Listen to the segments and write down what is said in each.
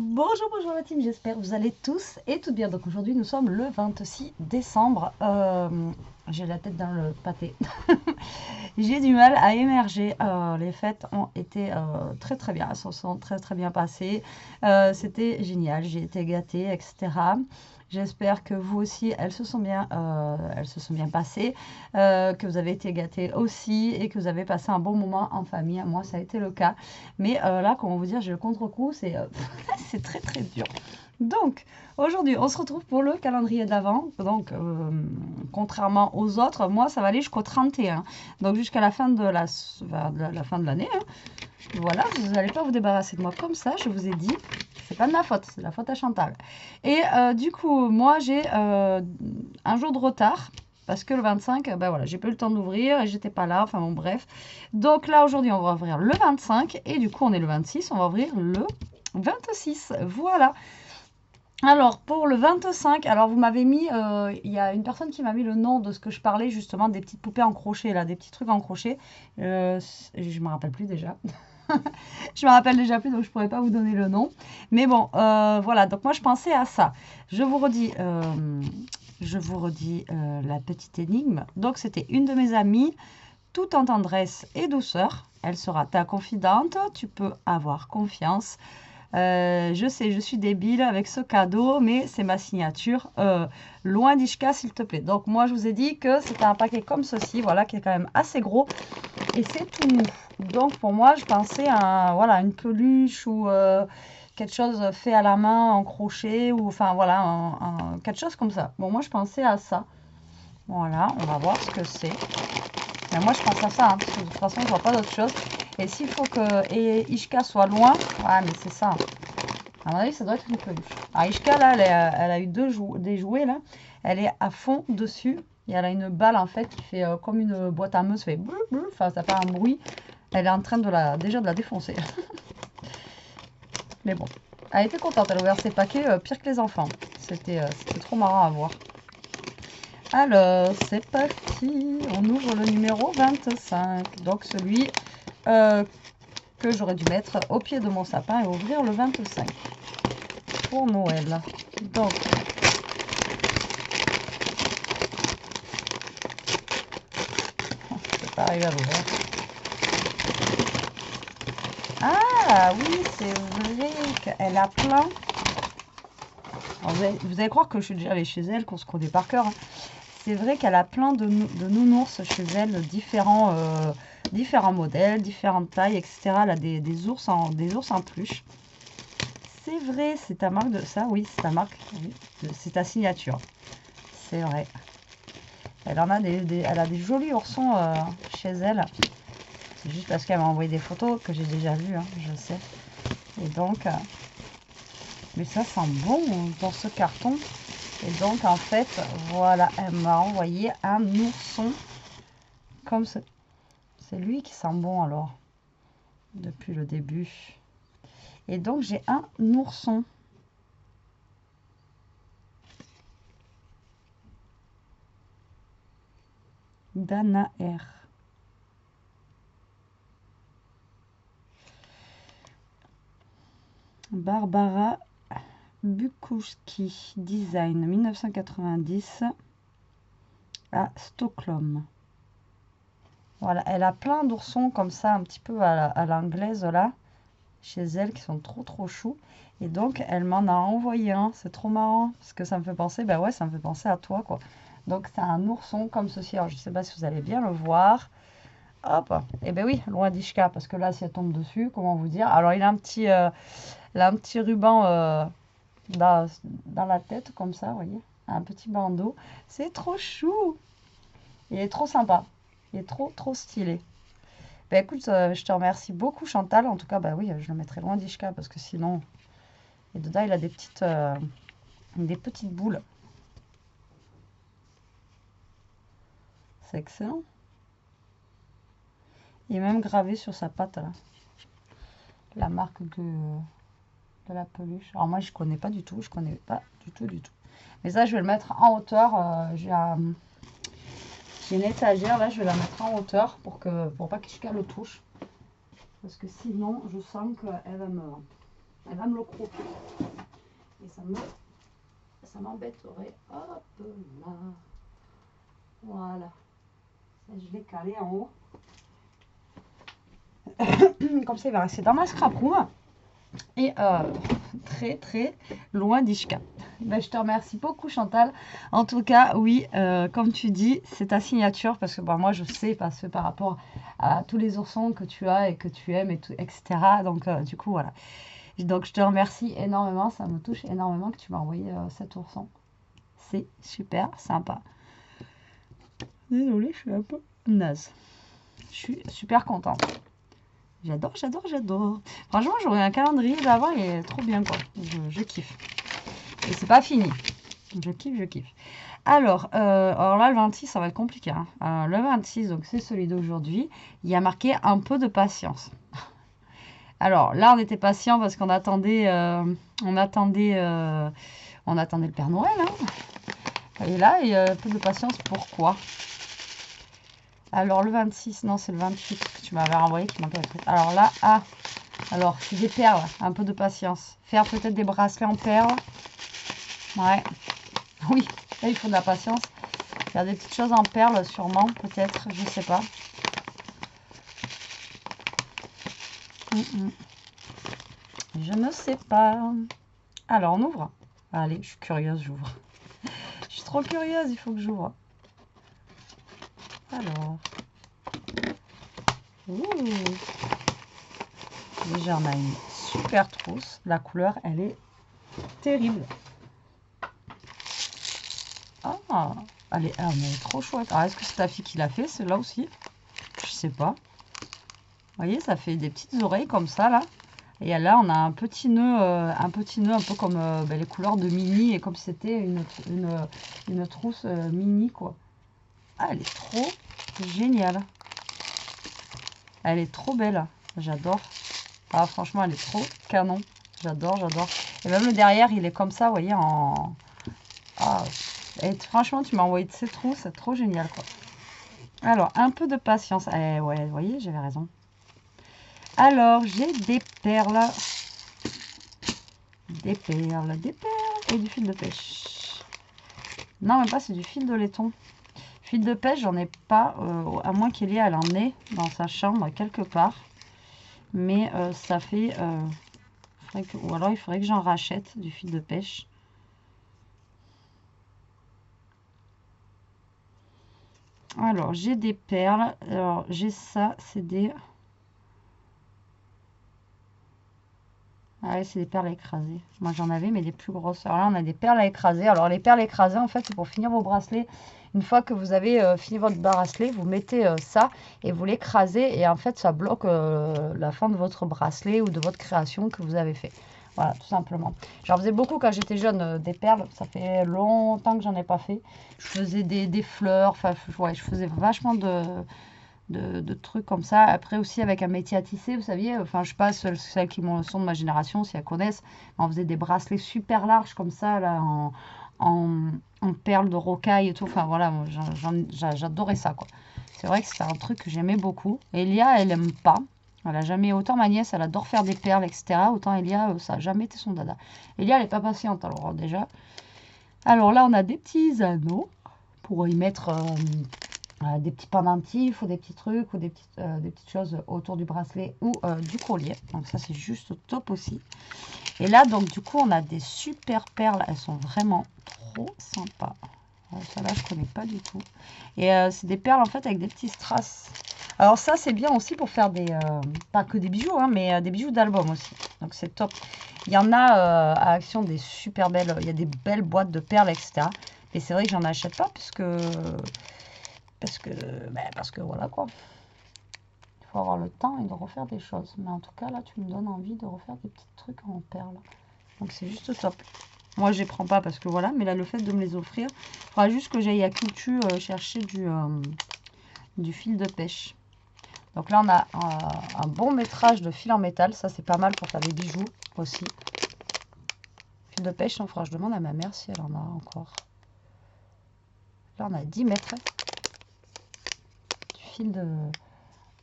Bonjour, bonjour la team, j'espère que vous allez tous et toutes bien. Donc aujourd'hui nous sommes le 26 décembre. J'ai la tête dans le pâté. J'ai du mal à émerger. Les fêtes ont été très très bien, elles se sont très très bien passées. C'était génial, j'ai été gâtée, etc. J'espère que vous aussi, elles se sont bien passées, que vous avez été gâtés aussi et que vous avez passé un bon moment en famille. Moi, ça a été le cas. Mais là, comment vous dire, j'ai le contre-coup, c'est c'est très très dur. Donc, aujourd'hui, on se retrouve pour le calendrier d'avant. Donc, contrairement aux autres, moi, ça va aller jusqu'au 31. Donc, jusqu'à la fin de la fin de l'année. Hein. Voilà, vous n'allez pas vous débarrasser de moi comme ça, je vous ai dit. C'est pas de ma faute, c'est la faute à Chantal. Et du coup, moi, j'ai un jour de retard. Parce que le 25, ben voilà, j'ai pas eu le temps d'ouvrir et j'étais pas là. Enfin bon, bref. Donc là, aujourd'hui, on va ouvrir le 25. Et du coup, on est le 26. On va ouvrir le 26. Voilà. Alors, pour le 25, alors vous m'avez mis, il y a une personne qui m'a mis le nom de ce que je parlais justement, des petites poupées en crochet, là, des petits trucs en crochet. Je me rappelle plus déjà. Je me rappelle déjà plus, donc je pourrais pas vous donner le nom. Mais bon, voilà, donc moi je pensais à ça. Je vous redis la petite énigme. Donc c'était une de mes amies, tout en tendresse et douceur. Elle sera ta confidente, tu peux avoir confiance. Je sais, je suis débile avec ce cadeau, mais c'est ma signature. Loin d'Ishka, s'il te plaît. Donc, moi, je vous ai dit que c'était un paquet comme ceci, voilà, qui est quand même assez gros. Et c'est tout mou. Donc, pour moi, je pensais à voilà, une peluche ou quelque chose fait à la main, en crochet, ou enfin, voilà, quelque chose comme ça. Bon, moi, je pensais à ça. Voilà, on va voir ce que c'est. Mais moi, je pense à ça, hein, parce que de toute façon, je vois pas d'autre chose. Et s'il faut que Ishka soit loin, ouais, mais c'est ça. À mon avis, ça doit être une peluche. Alors, Ishka, là, elle a eu des jouets, là. Elle est à fond dessus. Et elle a une balle, en fait, qui fait comme une boîte à meusse. Ça fait blou, blou, enfin, ça fait un bruit. Elle est en train déjà de la défoncer. Mais bon, elle était contente. Elle a ouvert ses paquets pire que les enfants. C'était trop marrant à voir. Alors, c'est parti. On ouvre le numéro 25. Donc, celui que j'aurais dû mettre au pied de mon sapin et ouvrir le 25 pour Noël. Donc, je vais pas arriver à l'ouvrir. Ah oui, c'est vrai qu'elle a plein. Alors, vous allez croire que je suis déjà allée chez elle, qu'on se connaît par cœur. Hein. C'est vrai qu'elle a plein de nounours chez elle, différents modèles, différentes tailles, etc. Elle a des ours en peluche. C'est vrai, c'est ta marque de ça, oui, c'est ta marque, oui, c'est ta signature. C'est vrai. Elle en a elle a des jolis oursons chez elle. C'est juste parce qu'elle m'a envoyé des photos que j'ai déjà vues, hein, je sais. Et donc, mais ça sent bon dans ce carton. Et donc, en fait, voilà, elle m'a envoyé un ourson comme ce. C'est lui qui sent bon alors, depuis le début. Et donc, j'ai un ourson. Dana R. Barbara Bukowski, design 1990 à Stockholm. Voilà, elle a plein d'oursons comme ça, un petit peu à l'anglaise là, chez elle, qui sont trop choux. Et donc, elle m'en a envoyé un. C'est trop marrant, parce que ça me fait penser, bah ouais, ça me fait penser à toi, quoi. Donc, c'est un ourson comme ceci. Alors, je sais pas si vous allez bien le voir. Hop, et ben oui, loin d'Ishka, parce que là, si elle tombe dessus, comment vous dire. Alors, il a un petit ruban dans la tête, comme ça, vous voyez. Un petit bandeau. C'est trop chou. Il est trop sympa. Il est trop stylé. Ben écoute, je te remercie beaucoup Chantal. En tout cas, bah oui, je le mettrai loin d'Ishka parce que sinon. Et dedans, il a des petites boules. C'est excellent. Il est même gravé sur sa patte là. La marque de la peluche. Alors moi, je connais pas du tout. Je connais pas du tout. Mais ça, je vais le mettre en hauteur. J'ai une étagère là, je vais la mettre en hauteur pour pas qu'Ishka le touche. Parce que sinon, je sens qu'elle va me Elle va me le croquer. Et ça m'embêterait. Hop là. Voilà. Ça, je l'ai calé en haut. Comme ça, il va rester dans ma scrap room. Et très très loin d'Ishka. Ben, je te remercie beaucoup Chantal. En tout cas, oui, comme tu dis, c'est ta signature parce que bon, moi je sais parce que par rapport à tous les oursons que tu as et que tu aimes et tout, etc. Donc du coup voilà. Donc je te remercie énormément, ça me touche énormément que tu m'as envoyé cet ourson. C'est super sympa. Désolée, je suis un peu naze. Je suis super contente. J'adore, j'adore, j'adore. Franchement, j'aurais un calendrier d'avant, il est trop bien, quoi. Je kiffe. Et c'est pas fini. Je kiffe, je kiffe. Alors là, le 26, ça va être compliqué. Hein. Le 26, donc c'est celui d'aujourd'hui. Il y a marqué un peu de patience. Alors là, on était patient parce qu'on attendait, on attendait le Père Noël. Hein. Et là, il y a un peu de patience. Pourquoi? Alors le 26, non, c'est le 28 que tu m'avais renvoyé qui manquait. Alors là, alors c'est des perles, un peu de patience. Faire peut-être des bracelets en perles. Ouais, oui, là il faut de la patience. Faire des petites choses en perles, sûrement, peut-être, je sais pas. Je ne sais pas. Alors on ouvre. Allez, je suis curieuse, j'ouvre. Je suis trop curieuse, il faut que j'ouvre. Alors. Ouh. Déjà, on a une super trousse. La couleur, elle est terrible. Ah, elle est trop chouette. Alors, est-ce que c'est ta fille qui l'a fait, celle-là aussi? Je sais pas. Vous voyez, ça fait des petites oreilles comme ça, là. Et là, on a un petit nœud un peu comme les couleurs de Mini, et comme si c'était une trousse Mini, quoi. Ah, elle est trop géniale. Elle est trop belle. J'adore. Ah, franchement, elle est trop canon. J'adore, j'adore. Et même le derrière, il est comme ça, vous voyez, en... Ah, et franchement, tu m'as envoyé de ces trous, c'est trop génial, quoi. Alors, un peu de patience. Ouais, vous voyez, j'avais raison. Alors, j'ai des perles. Des perles et du fil de pêche. Non, même pas, c'est du fil de laiton. Fil de pêche, j'en ai pas, à moins qu'Elia, elle en ait dans sa chambre, quelque part. Mais ça fait... ou alors, il faudrait que j'en rachète du fil de pêche. Alors, j'ai des perles. Alors, j'ai ça, c'est des... Ah ouais, c'est des perles à écraser. Moi, j'en avais, mais des plus grosses. Alors là, on a des perles à écraser. Alors, les perles écrasées, en fait, c'est pour finir vos bracelets. Une fois que vous avez fini votre bracelet, vous mettez ça et vous l'écrasez. Et en fait, ça bloque la fin de votre bracelet ou de votre création que vous avez fait. Voilà, tout simplement. J'en faisais beaucoup quand j'étais jeune, des perles. Ça fait longtemps que j'en ai pas fait. Je faisais des fleurs. Enfin, ouais, je faisais vachement de trucs comme ça. Après aussi avec un métier à tisser, vous saviez, enfin je sais pas, celles qui sont de ma génération, si elles connaissent, on faisait des bracelets super larges comme ça, là, en perles de rocaille et tout. Enfin voilà, j'adorais ça, quoi. C'est vrai que c'est un truc que j'aimais beaucoup. Elia, elle aime pas. Elle a jamais, autant ma nièce, elle adore faire des perles, etc. Autant Elia, ça n'a jamais été son dada. Elia, elle est pas patiente, alors déjà. Alors là, on a des petits anneaux pour y mettre des petits pendentifs ou des petits trucs ou des petites choses autour du bracelet ou du collier. Donc ça, c'est juste top aussi. Et là, donc du coup, on a des super perles. Elles sont vraiment trop sympas. Celle-là, je connais pas du tout. Et c'est des perles en fait avec des petits strass. Alors ça, c'est bien aussi pour faire des... pas que des bijoux, hein, mais des bijoux d'album aussi. Donc c'est top. Il y en a à Action des super belles... Il y a des belles boîtes de perles, etc. Et c'est vrai que j'en achète pas puisque... Parce que voilà, quoi. Il faut avoir le temps et de refaire des choses. Mais en tout cas, là, tu me donnes envie de refaire des petits trucs en perles. Donc c'est juste top. Moi, je les prends pas parce que voilà. Mais là, le fait de me les offrir, il faudra juste que j'aille à Culture chercher du fil de pêche. Donc là, on a un bon métrage de fil en métal. Ça, c'est pas mal pour faire des bijoux aussi. Fil de pêche, il faudra que je demande à ma mère si elle en a encore. Là, on a 10 mètres. Du fil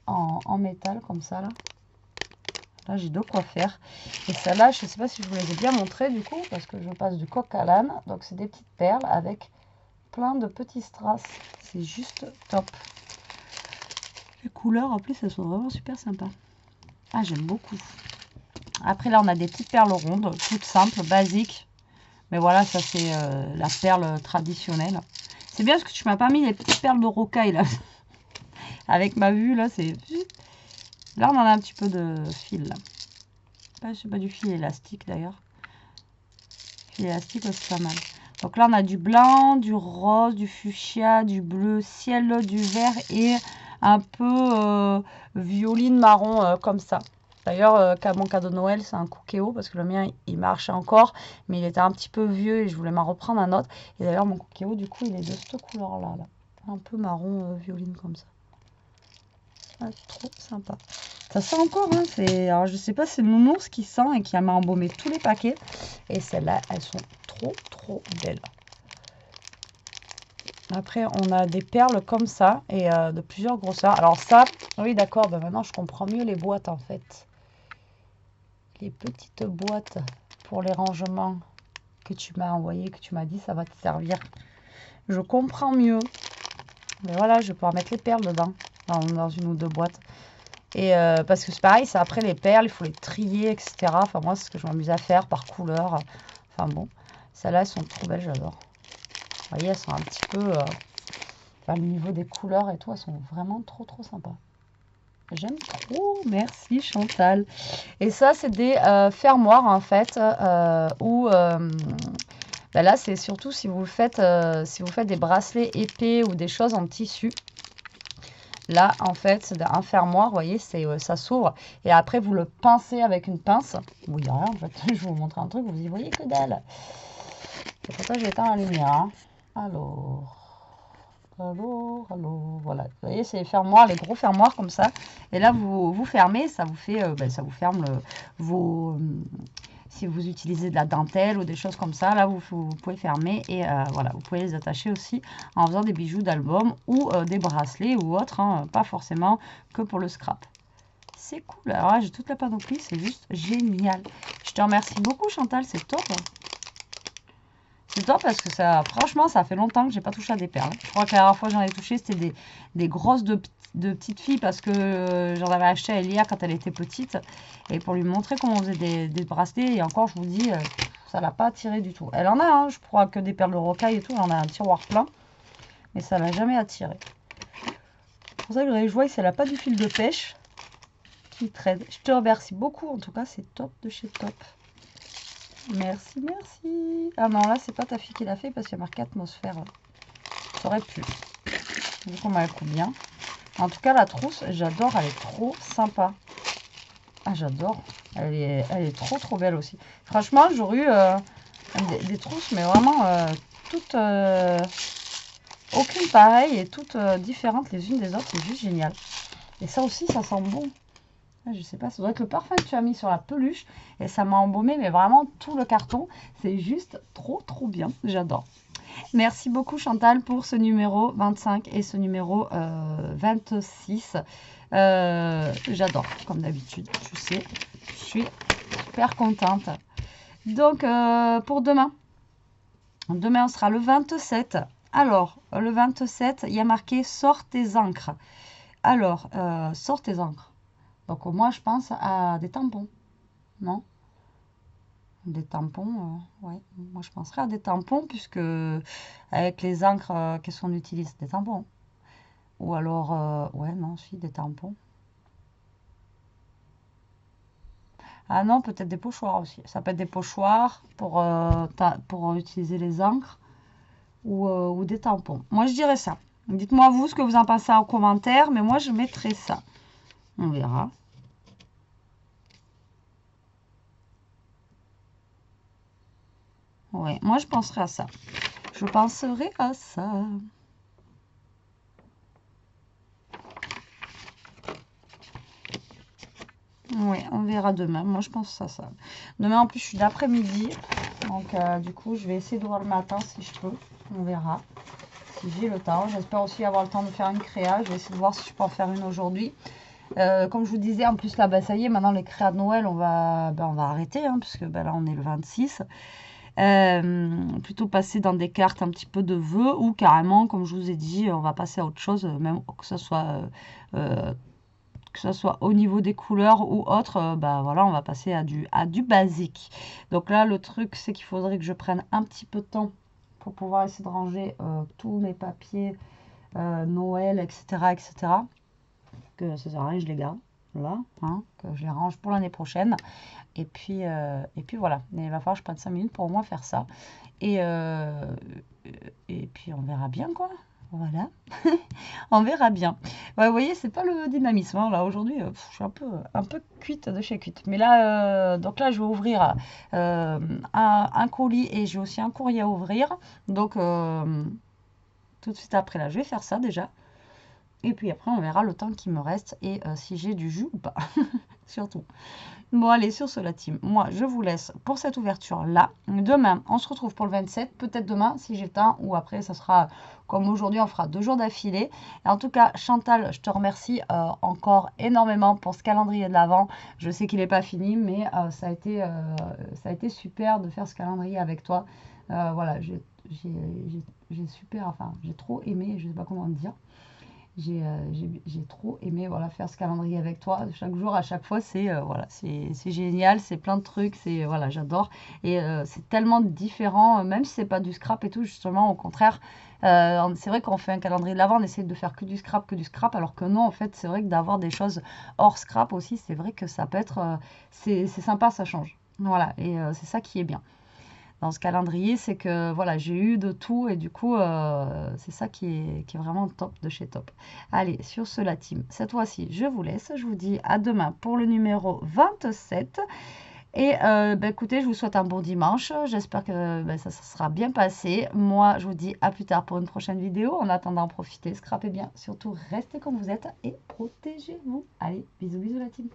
en métal, comme ça, là. Là, j'ai de quoi faire. Et celle-là, je ne sais pas si je vous les ai bien montrées du coup, parce que je passe du coq à l'âne. Donc, c'est des petites perles avec plein de petits strass. C'est juste top. Les couleurs, en plus, elles sont vraiment super sympas. Ah, j'aime beaucoup. Après, là, on a des petites perles rondes, toutes simples, basiques. Mais voilà, ça, c'est la perle traditionnelle. C'est bien parce que tu m'as pas mis les petites perles de rocaille, là. Avec ma vue, là, c'est... Là, on en a un petit peu de fil, là. C'est pas du fil élastique, d'ailleurs. Fil élastique, c'est pas mal. Donc là, on a du blanc, du rose, du fuchsia, du bleu ciel, du vert et un peu violine marron, comme ça. D'ailleurs, mon cadeau de Noël, c'est un Cookéo, parce que le mien, il marchait encore, mais il était un petit peu vieux et je voulais m'en reprendre un autre. Et d'ailleurs, mon Cookéo, du coup, il est de cette couleur-là, là. Un peu marron violine comme ça. Ah, trop sympa. Ça sent encore, hein, alors je sais pas, c'est Nounours qui sent et qui m'a embaumé tous les paquets. Et celles-là, elles sont trop belles. Après, on a des perles comme ça et de plusieurs grosseurs. Alors ça, oui d'accord, ben maintenant je comprends mieux les boîtes en fait. Les petites boîtes pour les rangements que tu m'as envoyé, que tu m'as dit ça va te servir. Je comprends mieux. Mais voilà, je vais pouvoir mettre les perles dedans, dans une ou deux boîtes. Et parce que c'est pareil, c'est après les perles, il faut les trier, etc. Enfin, moi, c'est ce que je m'amuse à faire par couleur. Enfin bon, celles-là, elles sont trop belles, j'adore. Vous voyez, elles sont un petit peu... au niveau des couleurs et tout, elles sont vraiment trop sympas. J'aime trop, merci Chantal. Et ça, c'est des fermoirs, en fait, où... ben là, c'est surtout si vous faites des bracelets épais ou des choses en tissu. Là, en fait, c'est un fermoir, vous voyez, ça s'ouvre. Et après, vous le pincez avec une pince. Oui, il n'y a rien, en fait. Je vais vous montrer un truc, vous y voyez que dalle. C'est pour ça que j'ai éteint la lumière. Hein. Alors, voilà. Vous voyez, c'est les fermoirs, les gros fermoirs comme ça. Et là, vous fermez, ça vous fait, ça vous ferme vos... si vous utilisez de la dentelle ou des choses comme ça, là, vous pouvez fermer et voilà, vous pouvez les attacher aussi en faisant des bijoux d'album ou des bracelets ou autres, hein, pas forcément que pour le scrap. C'est cool. Alors là, j'ai toute la panoplie, c'est juste génial. Je te remercie beaucoup, Chantal, c'est top. C'est top parce que ça, franchement, ça fait longtemps que j'ai pas touché à des perles. Je crois que la dernière fois que j'en ai touché, c'était des grosses de petites filles parce que j'en avais acheté à Elia quand elle était petite. Et pour lui montrer comment on faisait des bracelets. Et encore, je vous dis, ça l'a pas attiré du tout. Elle en a, hein, je crois que des perles de rocaille et tout. Elle en a un tiroir plein. Mais ça l'a jamais attiré. C'est pour ça que je vois que ça n'a pas du fil de pêche qui traîne. Je te remercie beaucoup. En tout cas, c'est top de chez top. Merci, merci. Ah non, là, c'est pas ta fille qui l'a fait parce qu'il y a marqué atmosphère. Ça aurait pu. Vu qu'on m'a bien. En tout cas, la trousse, j'adore. Elle est trop sympa. Ah, j'adore. Elle est trop belle aussi. Franchement, j'aurais eu des trousses, mais vraiment toutes... aucune pareille et toutes différentes les unes des autres. C'est juste génial. Et ça aussi, ça sent bon. Je sais pas, ça doit être le parfum que tu as mis sur la peluche. Et ça m'a embaumé, mais vraiment tout le carton. C'est juste trop bien. J'adore. Merci beaucoup Chantal pour ce numéro 25 et ce numéro 26. J'adore, comme d'habitude, je sais. Je suis super contente. Donc, pour demain. Demain, on sera le 27. Alors, le 27, il y a marqué « Sors tes encres ». Alors, sors tes encres. Donc, moi, je pense à des tampons. Non? Des tampons, ouais. Moi, je penserais à des tampons, puisque avec les encres, qu'est-ce qu'on utilise? Des tampons. Ou alors, ouais, non, si, des tampons. Ah non, peut-être des pochoirs aussi. Ça peut être des pochoirs pour utiliser les encres ou des tampons. Moi, je dirais ça. Dites-moi vous ce que vous en pensez en commentaire, mais moi, je mettrais ça. On verra. Ouais, moi, je penserais à ça. Je penserai à ça. Oui, on verra demain. Moi, je pense à ça. Demain, en plus, je suis d'après-midi. Donc, du coup, je vais essayer de voir le matin si je peux. On verra si j'ai le temps. J'espère aussi avoir le temps de faire une créa. Je vais essayer de voir si je peux en faire une aujourd'hui. Comme je vous disais, en plus là, bah, ça y est, maintenant les créas de Noël, on va arrêter, hein, puisque bah, là on est le 26. Plutôt passer dans des cartes un petit peu de vœux ou carrément, comme je vous ai dit, on va passer à autre chose, même que ce soit au niveau des couleurs ou autre, bah voilà, on va passer à du basique. Donc là, le truc, c'est qu'il faudrait que je prenne un petit peu de temps pour pouvoir essayer de ranger tous mes papiers Noël, etc., etc. Que ça sert à rien, je les garde là, hein, que je les range pour l'année prochaine. Et puis voilà. Mais il va falloir que je prenne 5 minutes pour au moins faire ça. Et, puis on verra bien, quoi. Voilà. On verra bien. Ouais, vous voyez, c'est pas le dynamisme, hein, là aujourd'hui. Je suis un peu cuite de chez cuite. Mais là, donc là, je vais ouvrir un colis et j'ai aussi un courrier à ouvrir. Donc tout de suite après, là, je vais faire ça déjà. Et puis après, on verra le temps qui me reste et si j'ai du jus ou pas. Surtout. Bon, allez, sur ce, la team, moi, je vous laisse pour cette ouverture-là. Demain, on se retrouve pour le 27. Peut-être demain, si j'ai le temps, ou après, ça sera comme aujourd'hui, on fera 2 jours d'affilée. Et en tout cas, Chantal, je te remercie encore énormément pour ce calendrier de l'Avent. Je sais qu'il n'est pas fini, mais ça a été super de faire ce calendrier avec toi. Voilà, j'ai super, enfin, j'ai trop aimé, je ne sais pas comment dire. J'ai trop aimé voilà, faire ce calendrier avec toi. Chaque jour, à chaque fois, voilà, c'est génial, c'est plein de trucs, voilà, j'adore. Et c'est tellement différent, même si c'est pas du scrap et tout, justement, au contraire. C'est vrai qu'on fait un calendrier de l'Avent, on essaie de faire que du scrap, alors que non, en fait, c'est vrai que d'avoir des choses hors scrap aussi, c'est vrai que ça peut être, c'est sympa, ça change. Voilà, et c'est ça qui est bien dans ce calendrier, c'est que voilà, j'ai eu de tout et du coup, c'est ça qui est vraiment top de chez top. Allez, sur ce, la team, cette fois-ci, je vous laisse. Je vous dis à demain pour le numéro 27. Et bah, écoutez, je vous souhaite un bon dimanche. J'espère que bah, ça sera bien passé. Moi, je vous dis à plus tard pour une prochaine vidéo. En attendant, profitez, scrapez bien. Surtout, restez comme vous êtes et protégez-vous. Allez, bisous, bisous la team.